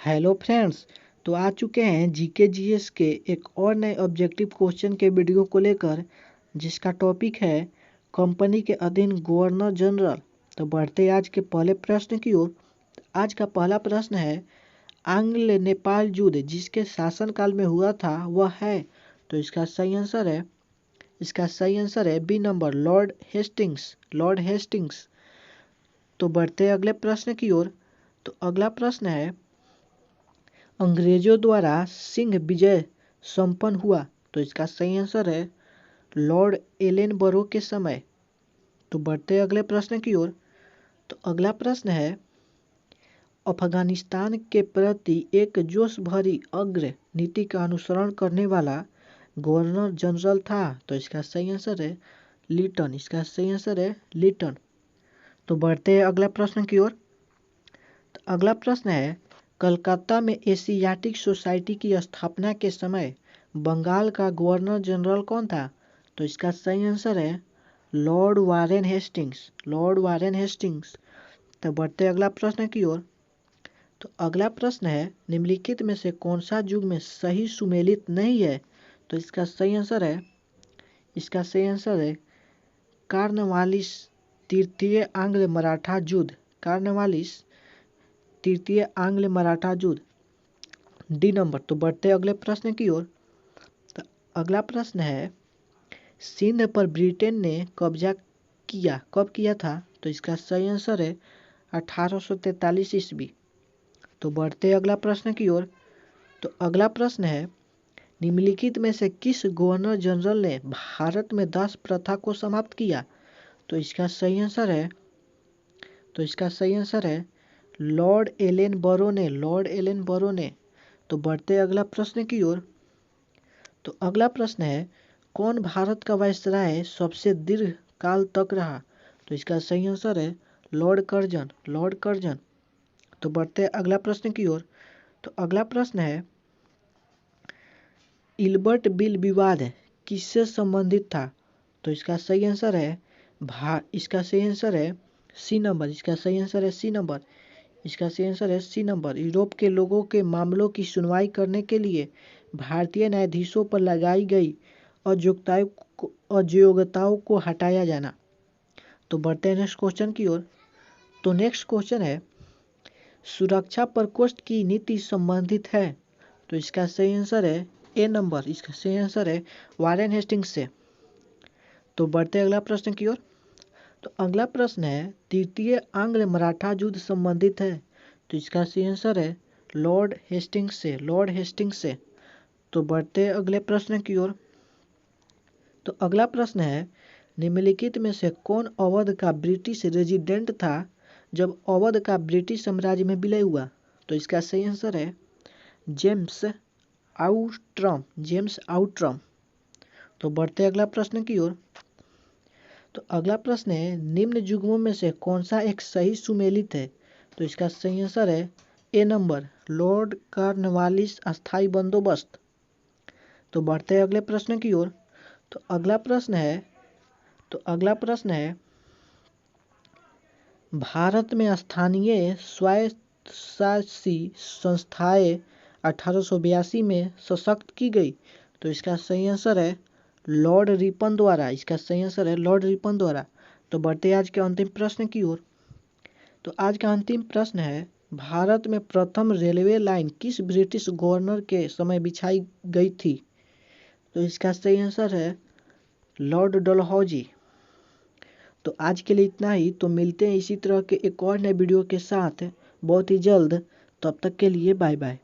Hello friends. तो आ चुके हैं जीके जीएस के एक और नए ऑब्जेक्टिव क्वेश्चन के वीडियो को लेकर, जिसका टॉपिक है कंपनी के अधीन गवर्नर जनरल। तो बढ़ते आज के पहले प्रश्न की ओर। आज का पहला प्रश्न है, आंग्ल नेपाल युद्ध जिसके शासनकाल में हुआ था वह है। तो इसका सही आंसर है बी नंबर, लॉर्ड हेस्टिंग्स। तो बढ़ते अगले प्रश्न की ओर। तो अगला प्रश्न है, अंग्रेजों द्वारा सिंह विजय संपन्न हुआ। तो इसका सही आंसर है लॉर्ड एलेनबरो के समय। तो बढ़ते अगले प्रश्न की ओर। तो अगला प्रश्न है, अफगानिस्तान के प्रति एक जोश भरी अग्र नीति का अनुसरण करने वाला गवर्नर जनरल था। तो इसका सही आंसर है लिटन। तो बढ़ते हैं अगला प्रश्न की ओर। तो अगला प्रश्न है, कलकत्ता में एशियाटिक सोसाइटी की स्थापना के समय बंगाल का गवर्नर जनरल कौन था। तो इसका सही आंसर है लॉर्ड वारेन हेस्टिंग्स। तो बढ़ते अगला प्रश्न की ओर। तो अगला प्रश्न है, निम्नलिखित में से कौन सा युग में सही सुमेलित नहीं है। तो इसका सही आंसर है कार्नवालिस तृतीय आंग्ल मराठा युद्ध, डी नंबर। तो बढ़ते अगले प्रश्न की ओर। तो अगला प्रश्न है, सिंध पर ब्रिटेन ने कब्जा कब किया था। तो इसका सही आंसर है 1843 ईस्वी। तो बढ़ते अगला प्रश्न की ओर। तो अगला प्रश्न है, निम्नलिखित में से किस गवर्नर जनरल ने भारत में दास प्रथा को समाप्त किया। तो इसका सही आंसर है लॉर्ड एलेन बरो ने। तो बढ़ते अगला प्रश्न की ओर। तो अगला प्रश्न है, कौन भारत का वायसराय सबसे दीर्घ काल तक रहा। तो इसका सही आंसर है लॉर्ड कर्जन। तो बढ़ते अगला प्रश्न की ओर। तो अगला प्रश्न है, इल्बर्ट बिल विवाद किससे संबंधित था। तो इसका सही आंसर है सी नंबर। यूरोप के लोगों के मामलों की सुनवाई करने के लिए भारतीय न्यायाधीशों पर लगाई गई अयोग्यताओं को हटाया जाना। तो बढ़ते हैं नेक्स्ट क्वेश्चन की ओर। तो नेक्स्ट क्वेश्चन है, सुरक्षा प्रकोष्ठ की नीति संबंधित है। तो इसका सही आंसर है ए नंबर। इसका सही आंसर है वारेन हेस्टिंग्स से। तो बढ़ते अगला प्रश्न की ओर। तो अगला प्रश्न है, तृतीय आंग्ल मराठा युद्ध संबंधित है। तो इसका सही आंसर है लॉर्ड हेस्टिंग्स से। तो बढ़ते अगले प्रश्न की ओर। तो अगला प्रश्न है, निम्नलिखित में से कौन अवध का ब्रिटिश रेजिडेंट था जब अवध का ब्रिटिश साम्राज्य में विलय हुआ। तो इसका सही आंसर है जेम्स आउट्रम। तो बढ़ते अगला प्रश्न की ओर। तो अगला प्रश्न है, निम्न युग्मों में से कौन सा एक सही सुमेलित है। तो इसका सही आंसर है ए नंबर, लॉर्ड कॉर्नवालिस अस्थायी बंदोबस्त। तो बढ़ते अगले प्रश्न की ओर। तो अगला प्रश्न है, भारत में स्थानीय स्वायत्तशासी संस्थाएं 1882 में सशक्त की गई। तो इसका सही आंसर है लॉर्ड रिपन द्वारा। तो बढ़ते आज के अंतिम प्रश्न की ओर। तो आज का अंतिम प्रश्न है, भारत में प्रथम रेलवे लाइन किस ब्रिटिश गवर्नर के समय बिछाई गई थी। तो इसका सही आंसर है लॉर्ड डलहौजी। तो आज के लिए इतना ही। तो मिलते हैं इसी तरह के एक और नए वीडियो के साथ बहुत ही जल्द। तब तक के लिए बाय बाय।